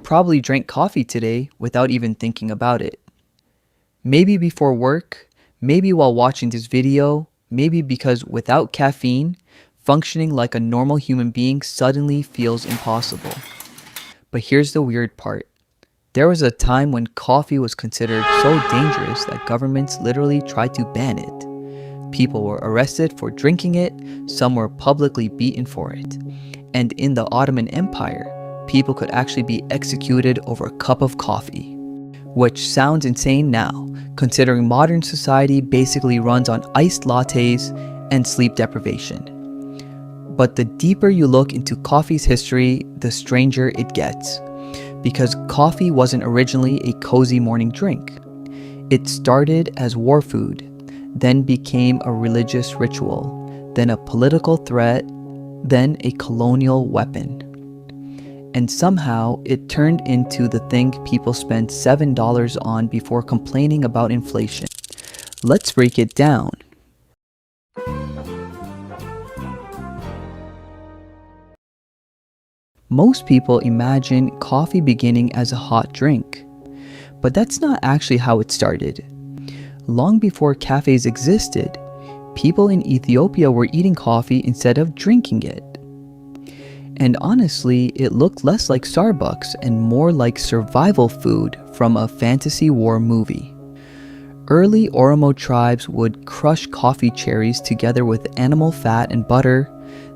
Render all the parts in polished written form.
probably drank coffee today without even thinking about it. Maybe before work, maybe while watching this video, maybe because without caffeine, functioning like a normal human being suddenly feels impossible. But here's the weird part. There was a time when coffee was considered so dangerous that governments literally tried to ban it. People were arrested for drinking it, some were publicly beaten for it. And in the Ottoman Empire, people could actually be executed over a cup of coffee. Which sounds insane now, considering modern society basically runs on iced lattes and sleep deprivation. But the deeper you look into coffee's history, the stranger it gets. Because coffee wasn't originally a cozy morning drink. It started as war food, then became a religious ritual, then a political threat, then a colonial weapon. And somehow it turned into the thing people spent $7 on before complaining about inflation. Let's break it down. Most people imagine coffee beginning as a hot drink, but that's not actually how it started. Long before cafes existed, people in Ethiopia were eating coffee instead of drinking it. And honestly, it looked less like Starbucks and more like survival food from a fantasy war movie. Early Oromo tribes would crush coffee cherries together with animal fat and butter,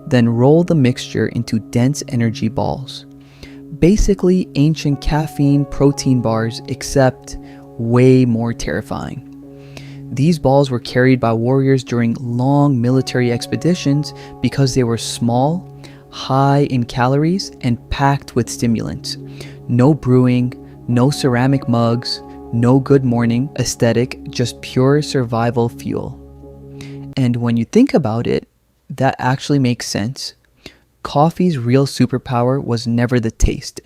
then roll the mixture into dense energy balls. Basically, ancient caffeine protein bars, except way more terrifying. These balls were carried by warriors during long military expeditions because they were small, high in calories, and packed with stimulants. No brewing, no ceramic mugs, no good morning aesthetic, just pure survival fuel. And when you think about it, that actually makes sense. Coffee's real superpower was never the taste.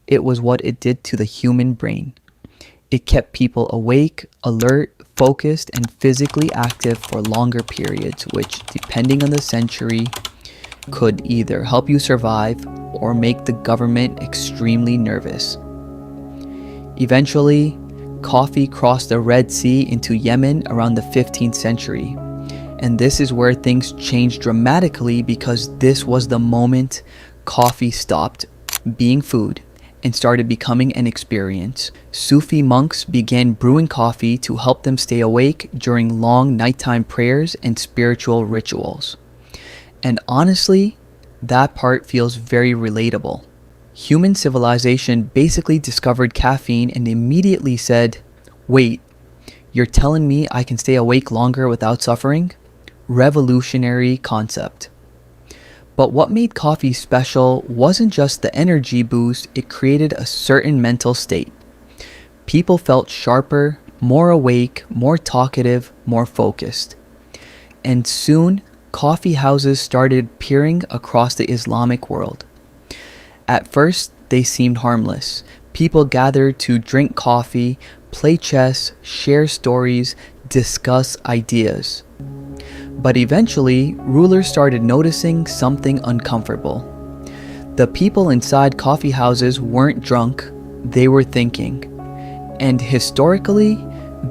It was what it did to the human brain. It kept people awake, alert, focused, and physically active for longer periods, which, depending on the century, could either help you survive or make the government extremely nervous. Eventually, coffee crossed the Red Sea into Yemen around the 15th century. And this is where things changed dramatically because this was the moment coffee stopped being food and started becoming an experience. Sufi monks began brewing coffee to help them stay awake during long nighttime prayers and spiritual rituals. And honestly, that part feels very relatable. Human civilization basically discovered caffeine and immediately said, "Wait, you're telling me I can stay awake longer without suffering?" Revolutionary concept. But what made coffee special wasn't just the energy boost, it created a certain mental state. People felt sharper, more awake, more talkative, more focused. And soon, coffee houses started appearing across the Islamic world. At first, they seemed harmless. People gathered to drink coffee, play chess, share stories, discuss ideas. But eventually, rulers started noticing something uncomfortable. The people inside coffee houses weren't drunk, they were thinking. And historically,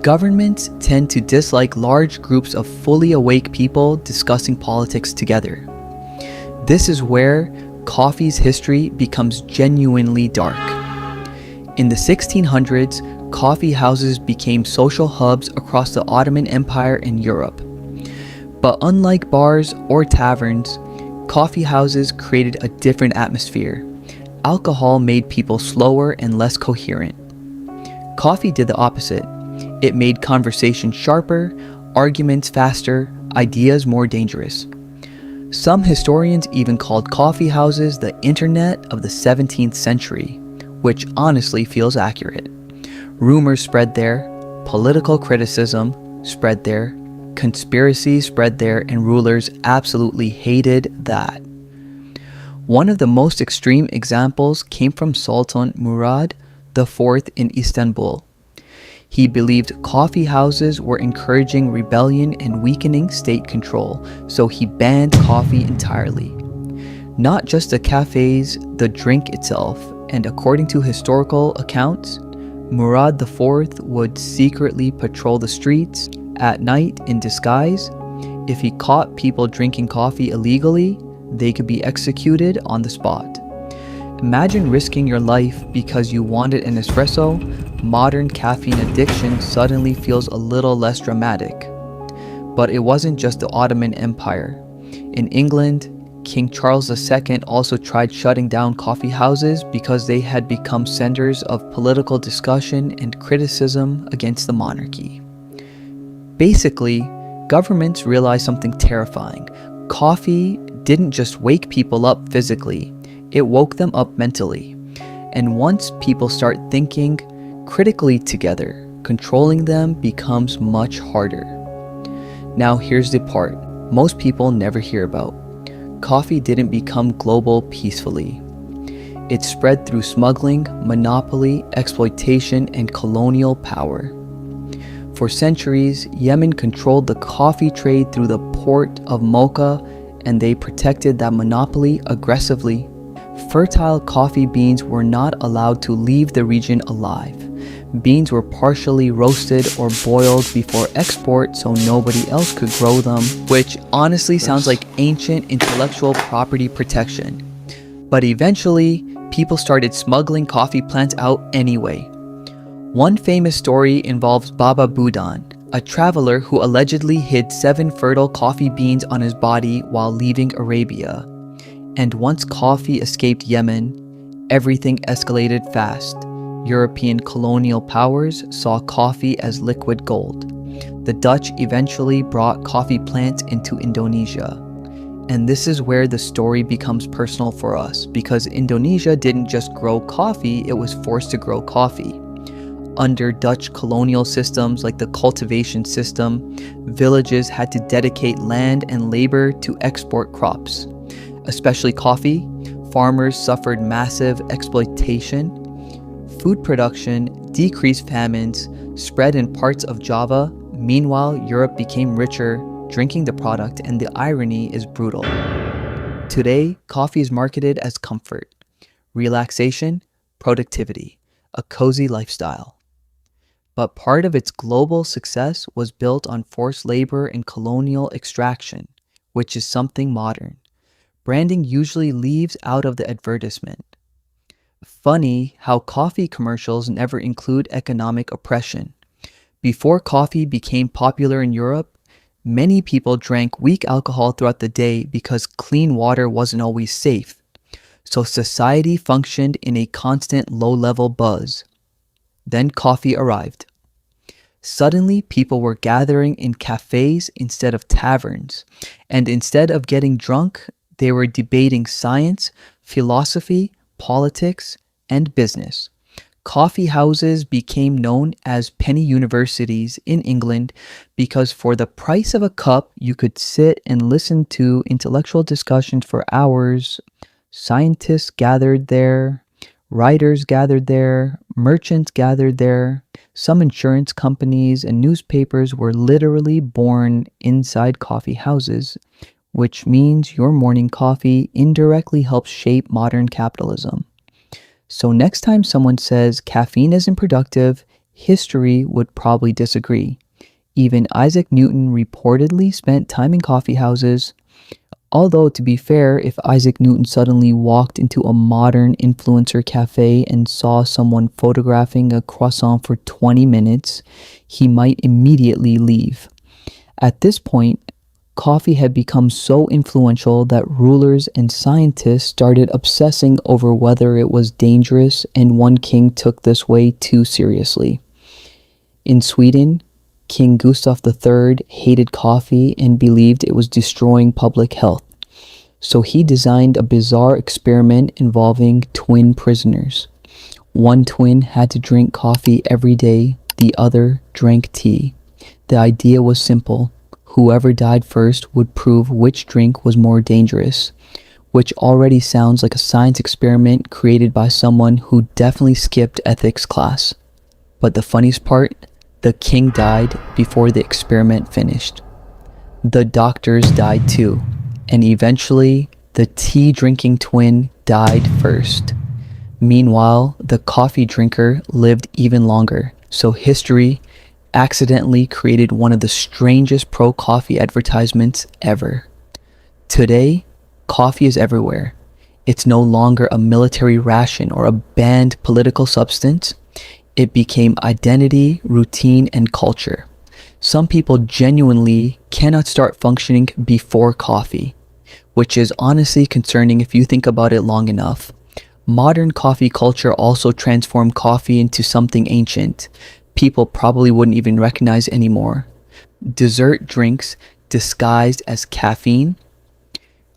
governments tend to dislike large groups of fully awake people discussing politics together. This is where coffee's history becomes genuinely dark. In the 1600s, coffee houses became social hubs across the Ottoman Empire and Europe. But unlike bars or taverns, coffee houses created a different atmosphere. Alcohol made people slower and less coherent. Coffee did the opposite. It made conversation sharper, arguments faster, ideas more dangerous. Some historians even called coffee houses the internet of the 17th century, which honestly feels accurate. Rumors spread there, political criticism spread there, conspiracies spread there, and rulers absolutely hated that. One of the most extreme examples came from Sultan Murad IV in Istanbul. He believed coffee houses were encouraging rebellion and weakening state control, so he banned coffee entirely. Not just the cafes, the drink itself, And according to historical accounts, Murad IV would secretly patrol the streets at night in disguise. If he caught people drinking coffee illegally, they could be executed on the spot. Imagine risking your life because you wanted an espresso. Modern caffeine addiction suddenly feels a little less dramatic. But it wasn't just the Ottoman Empire. In England, King Charles II also tried shutting down coffee houses because they had become centers of political discussion and criticism against the monarchy. Basically, governments realized something terrifying. Coffee didn't just wake people up physically, it woke them up mentally. And once people start thinking critically together, controlling them becomes much harder. Now here's the part most people never hear about. Coffee didn't become global peacefully. It spread through smuggling, monopoly, exploitation, and colonial power. For centuries, Yemen controlled the coffee trade through the port of Mocha, and they protected that monopoly aggressively. Fertile coffee beans were not allowed to leave the region alive. Beans were partially roasted or boiled before export so nobody else could grow them, which honestly sounds like ancient intellectual property protection. But eventually, people started smuggling coffee plants out anyway. One famous story involves Baba Budan, a traveler who allegedly hid 7 fertile coffee beans on his body while leaving Arabia. And once coffee escaped Yemen, everything escalated fast. European colonial powers saw coffee as liquid gold. The Dutch eventually brought coffee plants into Indonesia. And this is where the story becomes personal for us, because Indonesia didn't just grow coffee, it was forced to grow coffee. Under Dutch colonial systems like the cultivation system, villages had to dedicate land and labor to export crops. Especially coffee, farmers suffered massive exploitation. Food production decreased, famines spread in parts of Java. Meanwhile, Europe became richer, drinking the product, and the irony is brutal. Today, coffee is marketed as comfort, relaxation, productivity, a cozy lifestyle. But part of its global success was built on forced labor and colonial extraction, which is something modern. Branding usually leaves out of the advertisement. Funny how coffee commercials never include economic oppression. Before coffee became popular in Europe, many people drank weak alcohol throughout the day because clean water wasn't always safe. So society functioned in a constant low-level buzz. Then coffee arrived. Suddenly, people were gathering in cafes instead of taverns. And instead of getting drunk, they were debating science, philosophy, politics, and business. Coffee houses became known as penny universities in England because for the price of a cup, you could sit and listen to intellectual discussions for hours. Scientists gathered there, writers gathered there, merchants gathered there. Some insurance companies and newspapers were literally born inside coffee houses, which means your morning coffee indirectly helps shape modern capitalism. So next time someone says caffeine isn't productive, history would probably disagree. Even Isaac Newton reportedly spent time in coffee houses. Although, to be fair, if Isaac Newton suddenly walked into a modern influencer cafe and saw someone photographing a croissant for 20 minutes, he might immediately leave. At this point, coffee had become so influential that rulers and scientists started obsessing over whether it was dangerous, and one king took this way too seriously. In Sweden, King Gustav III hated coffee and believed it was destroying public health. So he designed a bizarre experiment involving twin prisoners. One twin had to drink coffee every day, the other drank tea. The idea was simple. Whoever died first would prove which drink was more dangerous, which already sounds like a science experiment created by someone who definitely skipped ethics class. But the funniest part, the king died before the experiment finished. The doctors died too, and eventually the tea-drinking twin died first. Meanwhile, the coffee drinker lived even longer, so history accidentally created one of the strangest pro-coffee advertisements ever. Today, coffee is everywhere. It's no longer a military ration or a banned political substance. It became identity, routine, and culture. Some people genuinely cannot start functioning before coffee, which is honestly concerning if you think about it long enough. Modern coffee culture also transformed coffee into something ancient people probably wouldn't even recognize anymore. Dessert drinks disguised as caffeine.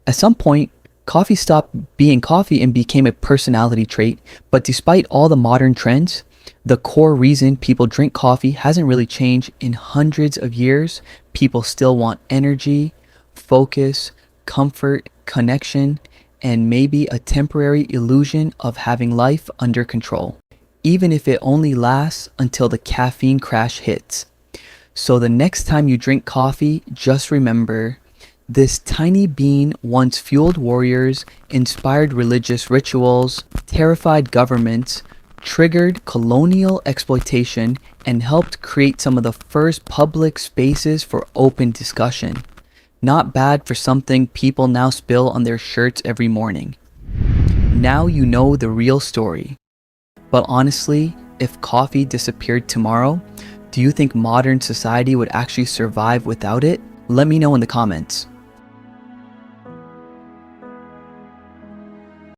At some point, coffee stopped being coffee and became a personality trait, but despite all the modern trends, the core reason people drink coffee hasn't really changed in hundreds of years. People still want energy, focus, comfort, connection, and maybe a temporary illusion of having life under control, even if it only lasts until the caffeine crash hits. So the next time you drink coffee, just remember, this tiny bean once fueled warriors, inspired religious rituals, terrified governments, triggered colonial exploitation, and helped create some of the first public spaces for open discussion. Not bad for something people now spill on their shirts every morning. Now you know the real story. But honestly, if coffee disappeared tomorrow, do you think modern society would actually survive without it? Let me know in the comments.